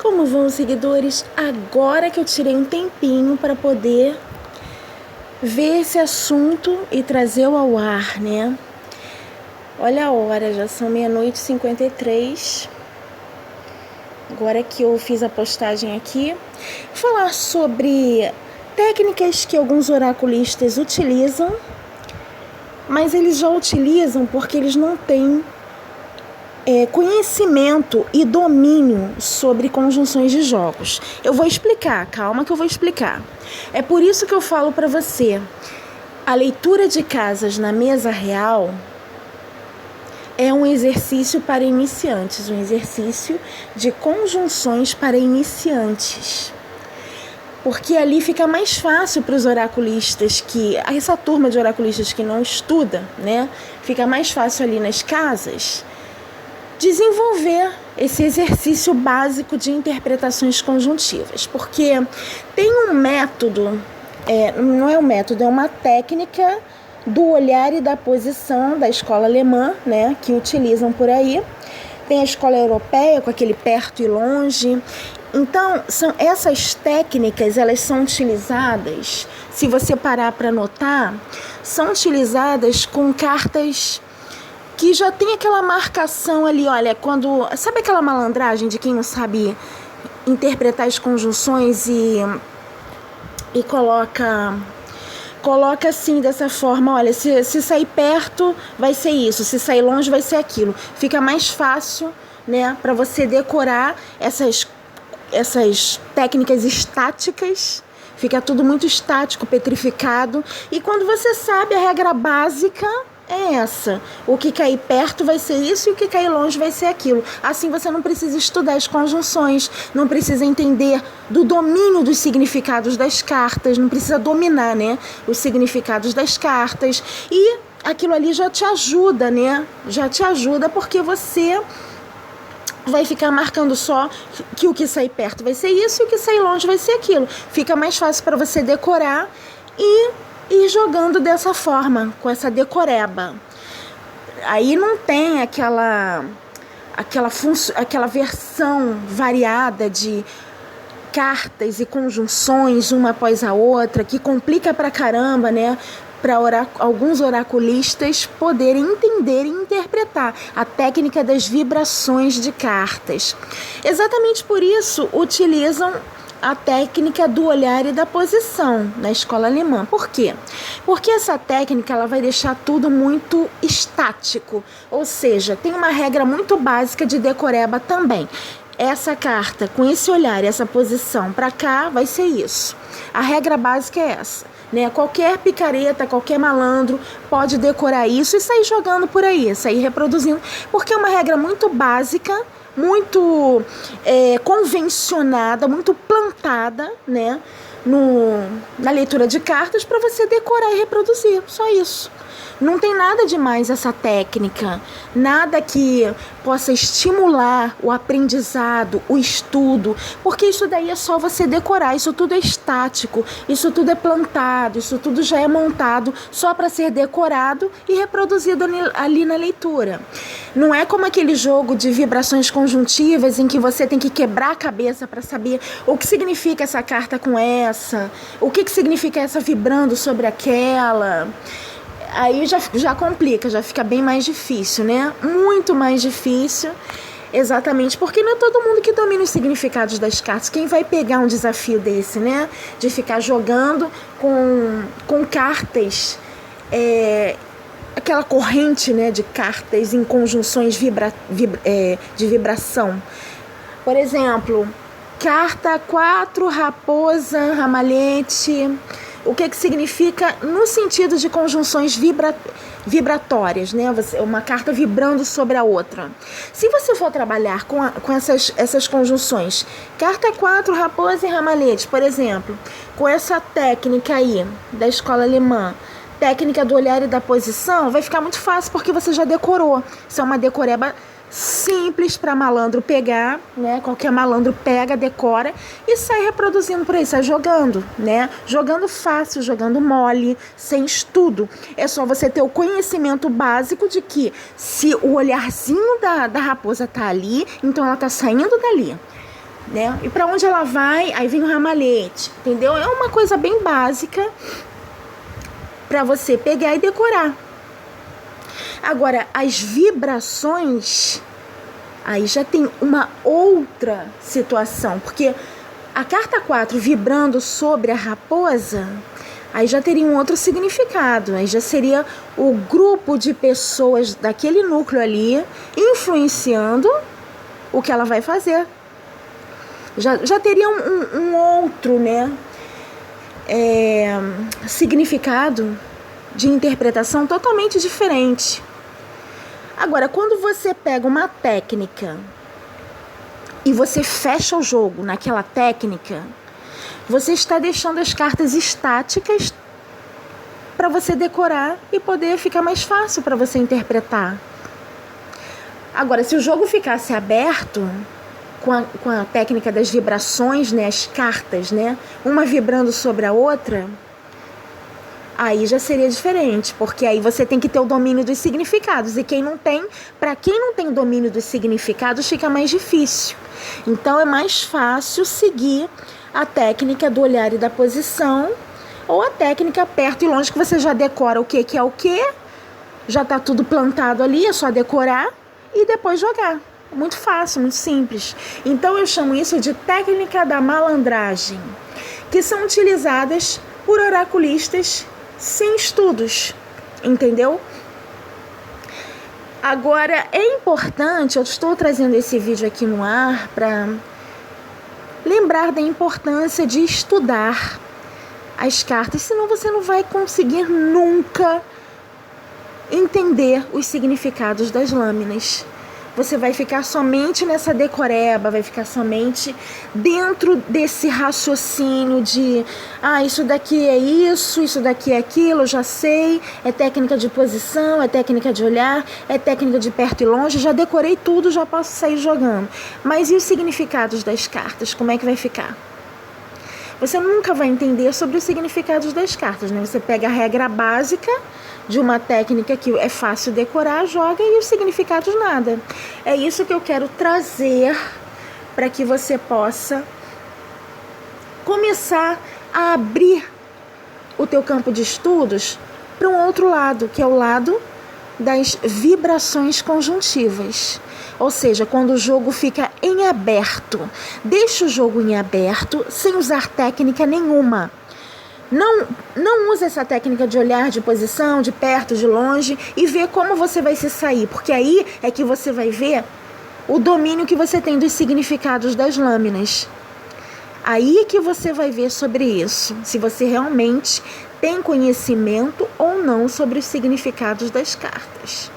Como vão os seguidores? Agora que eu tirei um tempinho para poder ver esse assunto e trazê-lo ao ar, né? Olha a hora, já são 00:53. Agora que eu fiz a postagem aqui, vou falar sobre técnicas que alguns oraculistas utilizam, mas eles já utilizam porque eles não têm conhecimento e domínio sobre conjunções de jogos. Eu vou explicar, calma que eu vou explicar. É por isso que eu falo para você, a leitura de casas na mesa real é um exercício para iniciantes, um exercício de conjunções para iniciantes. Porque ali fica mais fácil para os oraculistas essa turma de oraculistas que não estuda, né? Fica mais fácil ali nas casas desenvolver esse exercício básico de interpretações conjuntivas, porque tem um método, não é um método, é uma técnica do olhar e da posição da escola alemã, né, que utilizam por aí. Tem a escola europeia com aquele perto e longe. Então, essas técnicas, elas são utilizadas, se você parar para notar, são utilizadas com cartas que já tem aquela marcação ali, olha, sabe aquela malandragem de quem não sabe interpretar as conjunções e coloca assim, dessa forma, olha, se sair perto vai ser isso, se sair longe vai ser aquilo. Fica mais fácil, né, para você decorar essas técnicas estáticas, fica tudo muito estático, petrificado, e quando você sabe a regra básica é essa, o que cair perto vai ser isso e o que cair longe vai ser aquilo. Assim você não precisa estudar as conjunções, não precisa entender do domínio dos significados das cartas, não precisa dominar, né, os significados das cartas, e aquilo ali já te ajuda, né, já te ajuda porque você vai ficar marcando só que o que sair perto vai ser isso e o que sair longe vai ser aquilo. Fica mais fácil para você decorar e ir jogando dessa forma, com essa decoreba. Aí não tem aquela versão variada de cartas e conjunções uma após a outra, que complica pra caramba, né? Para alguns oraculistas poderem entender e interpretar a técnica das vibrações de cartas. Exatamente por isso utilizam a técnica do olhar e da posição na escola alemã. Por quê? Porque essa técnica ela vai deixar tudo muito estático, ou seja, tem uma regra muito básica de decoreba também. Essa carta com esse olhar e essa posição para cá vai ser isso. A regra básica é essa, né? Qualquer picareta, qualquer malandro pode decorar isso e sair jogando por aí, sair reproduzindo, porque é uma regra muito básica, muito convencionada, muito plantada, né, na leitura de cartas para você decorar e reproduzir, só isso. Não tem nada demais essa técnica, nada que possa estimular o aprendizado, o estudo, porque isso daí é só você decorar, isso tudo é estático, isso tudo é plantado, isso tudo já é montado só para ser decorado e reproduzido ali na leitura. Não é como aquele jogo de vibrações conjuntivas em que você tem que quebrar a cabeça para saber o que significa essa carta com essa, o que significa essa vibrando sobre aquela. Aí já complica, já fica bem mais difícil, né? Muito mais difícil, exatamente porque não é todo mundo que domina os significados das cartas. Quem vai pegar um desafio desse, né? De ficar jogando com cartas, aquela corrente, né, de cartas em conjunções de vibração. Por exemplo, carta 4, raposa, ramalhete. O que significa no sentido de conjunções vibratórias, né? Uma carta vibrando sobre a outra. Se você for trabalhar com essas conjunções, carta 4, raposa e ramalhete, por exemplo, com essa técnica aí da escola alemã, técnica do olhar e da posição, vai ficar muito fácil porque você já decorou. Isso é uma decoreba simples para malandro pegar, né? Qualquer malandro pega, decora e sai reproduzindo por aí, sai jogando, né? Jogando fácil, jogando mole, sem estudo. É só você ter o conhecimento básico de que se o olharzinho da raposa tá ali, então ela tá saindo dali. né? E para onde ela vai, aí vem o ramalhete, entendeu? É uma coisa bem básica para você pegar e decorar. Agora, as vibrações, aí já tem uma outra situação, porque a carta 4 vibrando sobre a raposa, aí já teria um outro significado, aí já seria o grupo de pessoas daquele núcleo ali influenciando o que ela vai fazer. Já teria um outro, né, significado de interpretação totalmente diferente. Agora, quando você pega uma técnica e você fecha o jogo naquela técnica, você está deixando as cartas estáticas para você decorar e poder ficar mais fácil para você interpretar. Agora, se o jogo ficasse aberto com a técnica das vibrações, né, as cartas, né, uma vibrando sobre a outra, aí já seria diferente, porque aí você tem que ter o domínio dos significados, e para quem não tem domínio dos significados, fica mais difícil. Então é mais fácil seguir a técnica do olhar e da posição, ou a técnica perto e longe, que você já decora o que é o que, já está tudo plantado ali, é só decorar e depois jogar. Muito fácil, muito simples. Então eu chamo isso de técnica da malandragem, que são utilizadas por oraculistas sem estudos, entendeu? Agora, é importante, eu estou trazendo esse vídeo aqui no ar para lembrar da importância de estudar as cartas, senão você não vai conseguir nunca entender os significados das lâminas. Você vai ficar somente nessa decoreba, vai ficar somente dentro desse raciocínio de isso daqui é isso daqui é aquilo, eu já sei, é técnica de posição, é técnica de olhar, é técnica de perto e longe, já decorei tudo, já posso sair jogando. Mas e os significados das cartas, como é que vai ficar? Você nunca vai entender sobre os significados das cartas, né? Você pega a regra básica de uma técnica que é fácil decorar, joga, e os significados nada. É isso que eu quero trazer para que você possa começar a abrir o teu campo de estudos para um outro lado, que é o lado das vibrações conjuntivas. Ou seja, quando o jogo fica em aberto. Deixa o jogo em aberto sem usar técnica nenhuma. Não use essa técnica de olhar, de posição, de perto, de longe, e ver como você vai se sair, porque aí é que você vai ver o domínio que você tem dos significados das lâminas. Aí é que você vai ver sobre isso, se você realmente tem conhecimento ou não sobre os significados das cartas.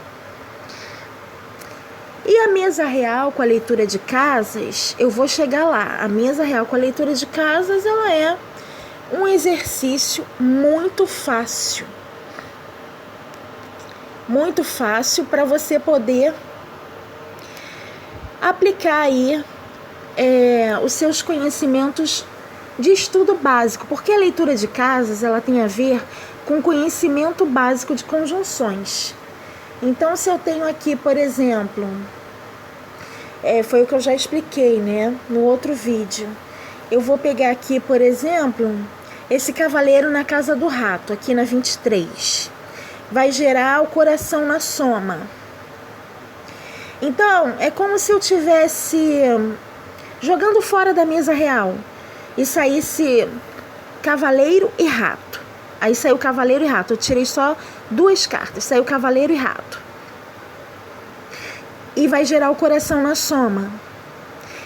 E a mesa real com a leitura de casas, eu vou chegar lá. A mesa real com a leitura de casas, ela é um exercício muito fácil para você poder aplicar aí os seus conhecimentos de estudo básico, porque a leitura de casas ela tem a ver com conhecimento básico de conjunções. Então, se eu tenho aqui, por exemplo, foi o que eu já expliquei, né, no outro vídeo. Eu vou pegar aqui, por exemplo, esse cavaleiro na casa do rato, aqui na 23. Vai gerar o coração na soma. Então, é como se eu tivesse jogando fora da mesa real e saísse cavaleiro e rato. Aí saiu cavaleiro e rato. Eu tirei só 2 cartas. Saiu cavaleiro e rato. E vai gerar o coração na soma.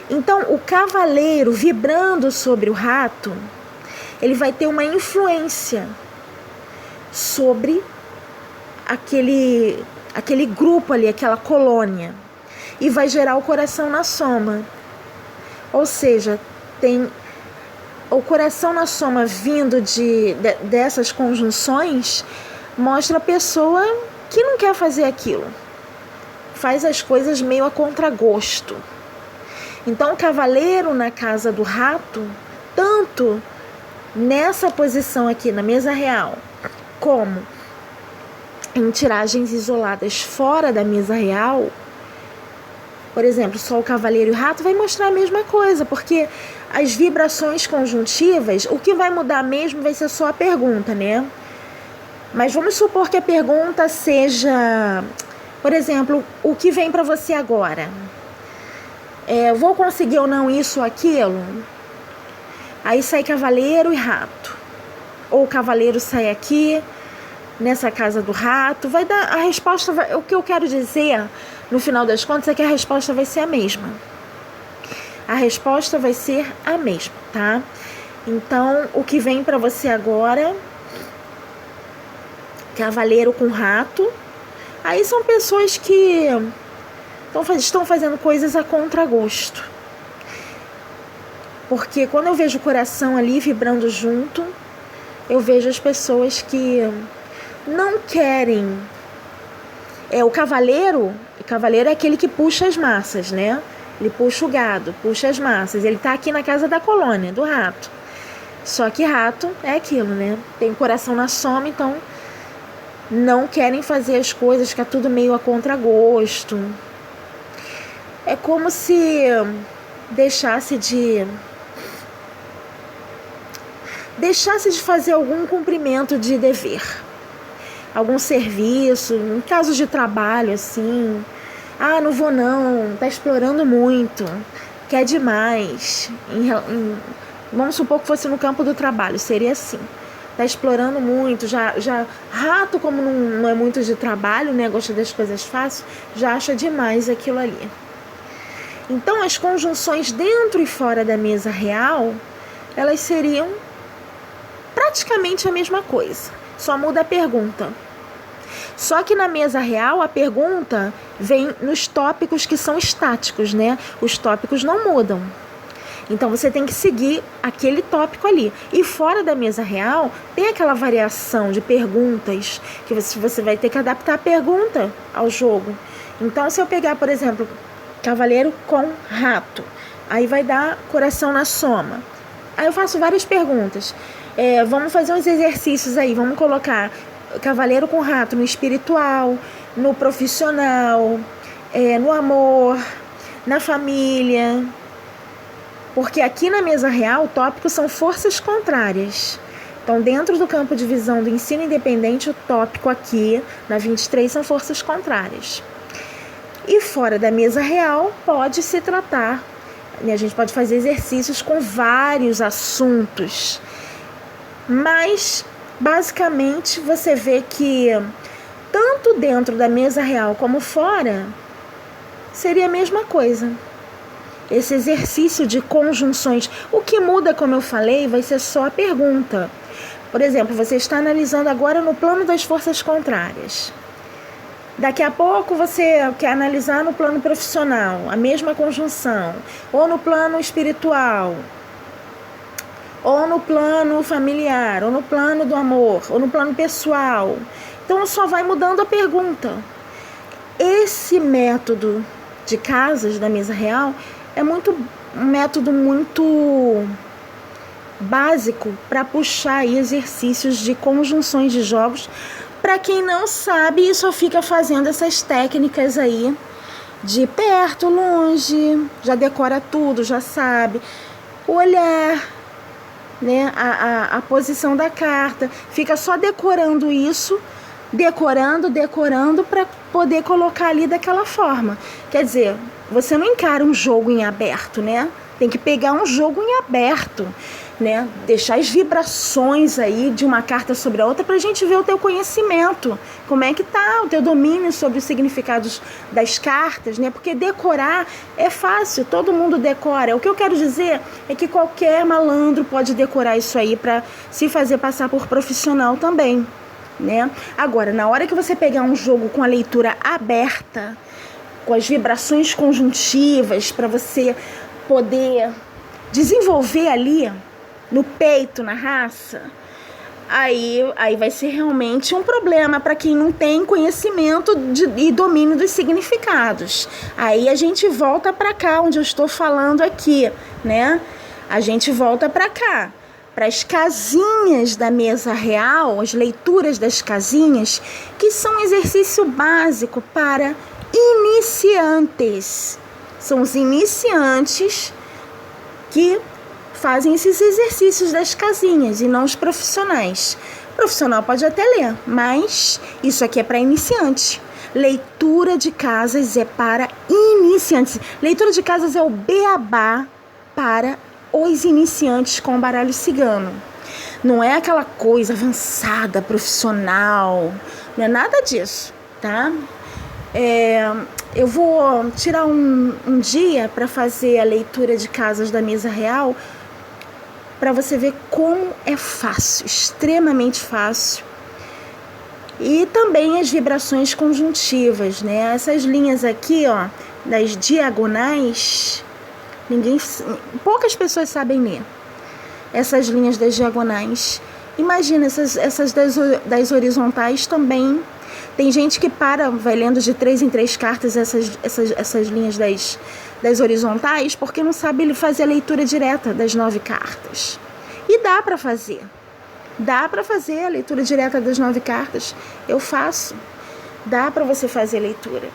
Então, o cavaleiro vibrando sobre o rato, ele vai ter uma influência sobre aquele grupo ali, aquela colônia. E vai gerar o coração na soma. Ou seja, tem o coração na soma vindo dessas conjunções, mostra a pessoa que não quer fazer aquilo. Faz as coisas meio a contragosto. Então, o cavaleiro na casa do rato, tanto nessa posição aqui na mesa real, como em tiragens isoladas fora da mesa real, por exemplo, Sol, Cavaleiro e Rato, vai mostrar a mesma coisa, porque as vibrações conjuntivas, o que vai mudar mesmo vai ser só a pergunta, né? Mas vamos supor que a pergunta seja, por exemplo, o que vem para você agora? Vou conseguir ou não isso ou aquilo? Aí sai Cavaleiro e Rato. Ou o Cavaleiro sai aqui, nessa casa do Rato. Vai dar a resposta. O que eu quero dizer, no final das contas, é que a resposta vai ser a mesma. A resposta vai ser a mesma, tá? Então, o que vem para você agora, Cavaleiro com Rato. Aí são pessoas que estão fazendo coisas a contragosto. Porque quando eu vejo o coração ali vibrando junto, eu vejo as pessoas que não querem. O cavaleiro é aquele que puxa as massas, né? Ele puxa o gado, puxa as massas. Ele tá aqui na casa da colônia, do rato. Só que rato é aquilo, né? Tem o coração na soma, então não querem fazer as coisas, fica tudo meio a contragosto. É como se deixasse de fazer algum cumprimento de dever, algum serviço, em casos de trabalho, assim. Não vou não, tá explorando muito, quer demais. Vamos supor que fosse no campo do trabalho, seria assim. Tá explorando muito, já rato, como não é muito de trabalho, né, gosta das coisas fáceis, já acha demais aquilo ali. Então, as conjunções dentro e fora da mesa real, elas seriam praticamente a mesma coisa, só muda a pergunta. Só que na mesa real, a pergunta vem nos tópicos que são estáticos, né? Os tópicos não mudam. Então, você tem que seguir aquele tópico ali. E fora da mesa real, tem aquela variação de perguntas, que você vai ter que adaptar a pergunta ao jogo. Então, se eu pegar, por exemplo, Cavaleiro com Rato, aí vai dar coração na soma. Aí eu faço várias perguntas. Vamos fazer uns exercícios aí. Vamos colocar Cavaleiro com Rato no espiritual, no profissional, no amor, na família. Porque aqui na mesa real, o tópico são forças contrárias. Então, dentro do campo de visão do ensino independente, o tópico aqui, na 23, são forças contrárias. E fora da mesa real, pode se tratar, a gente pode fazer exercícios com vários assuntos. Mas, basicamente, você vê que tanto dentro da mesa real como fora, seria a mesma coisa. Esse exercício de conjunções. O que muda, como eu falei, vai ser só a pergunta. Por exemplo, você está analisando agora no plano das forças contrárias. Daqui a pouco você quer analisar no plano profissional, a mesma conjunção. Ou no plano espiritual, ou no plano familiar, ou no plano do amor, ou no plano pessoal. Então, só vai mudando a pergunta. Esse método de casas da mesa real é um método muito básico para puxar aí exercícios de conjunções de jogos. Para quem não sabe, só fica fazendo essas técnicas aí de perto, longe, já decora tudo, já sabe. O olhar, né, a posição da carta, fica só decorando isso, decorando para poder colocar ali daquela forma. Quer dizer, você não encara um jogo em aberto, né? Tem que pegar um jogo em aberto, né? Deixar as vibrações aí de uma carta sobre a outra pra gente ver o teu conhecimento, como é que tá o teu domínio sobre os significados das cartas, né? Porque decorar é fácil, todo mundo decora. O que eu quero dizer é que qualquer malandro pode decorar isso aí pra se fazer passar por profissional também, né? Agora, na hora que você pegar um jogo com a leitura aberta, com as vibrações conjuntivas, para você poder desenvolver ali no peito, na raça, aí vai ser realmente um problema para quem não tem conhecimento e domínio dos significados. Aí a gente volta para cá, onde eu estou falando aqui, né? A gente volta para cá, para as casinhas da mesa real, as leituras das casinhas, que são um exercício básico para iniciantes. São os iniciantes que fazem esses exercícios das casinhas e não os profissionais. O profissional pode até ler, mas isso aqui é para iniciante. Leitura de casas é para iniciantes. Leitura de casas é o beabá para os iniciantes com baralho cigano. Não é aquela coisa avançada, profissional, não é nada disso, tá? Eu vou tirar um dia para fazer a leitura de casas da mesa real para você ver como é fácil, extremamente fácil. E também as vibrações conjuntivas, né? Essas linhas aqui, ó, das diagonais, poucas pessoas sabem ler. Essas linhas das diagonais. Imagina, essas das horizontais também. Tem gente que vai lendo de 3 em 3 cartas essas linhas das horizontais porque não sabe fazer a leitura direta das 9 cartas. E dá para fazer. Dá para fazer a leitura direta das 9 cartas. Eu faço. Dá para você fazer a leitura.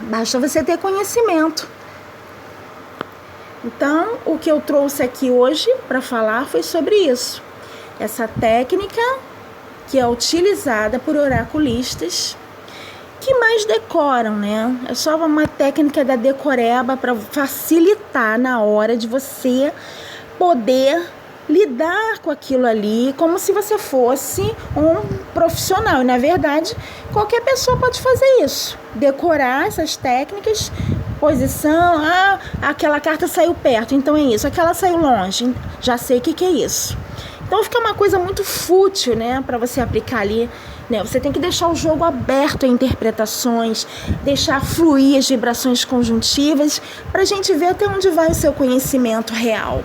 Basta você ter conhecimento. Então, o que eu trouxe aqui hoje para falar foi sobre isso. Essa técnica que é utilizada por oraculistas que mais decoram, né? É só uma técnica da decoreba para facilitar na hora de você poder lidar com aquilo ali como se você fosse um profissional. E, na verdade, qualquer pessoa pode fazer isso. Decorar essas técnicas, posição, aquela carta saiu perto, então é isso. Aquela saiu longe, já sei o que é isso. Então fica uma coisa muito fútil, né, para você aplicar ali, né? Você tem que deixar o jogo aberto a interpretações, deixar fluir as vibrações conjuntivas, para a gente ver até onde vai o seu conhecimento real.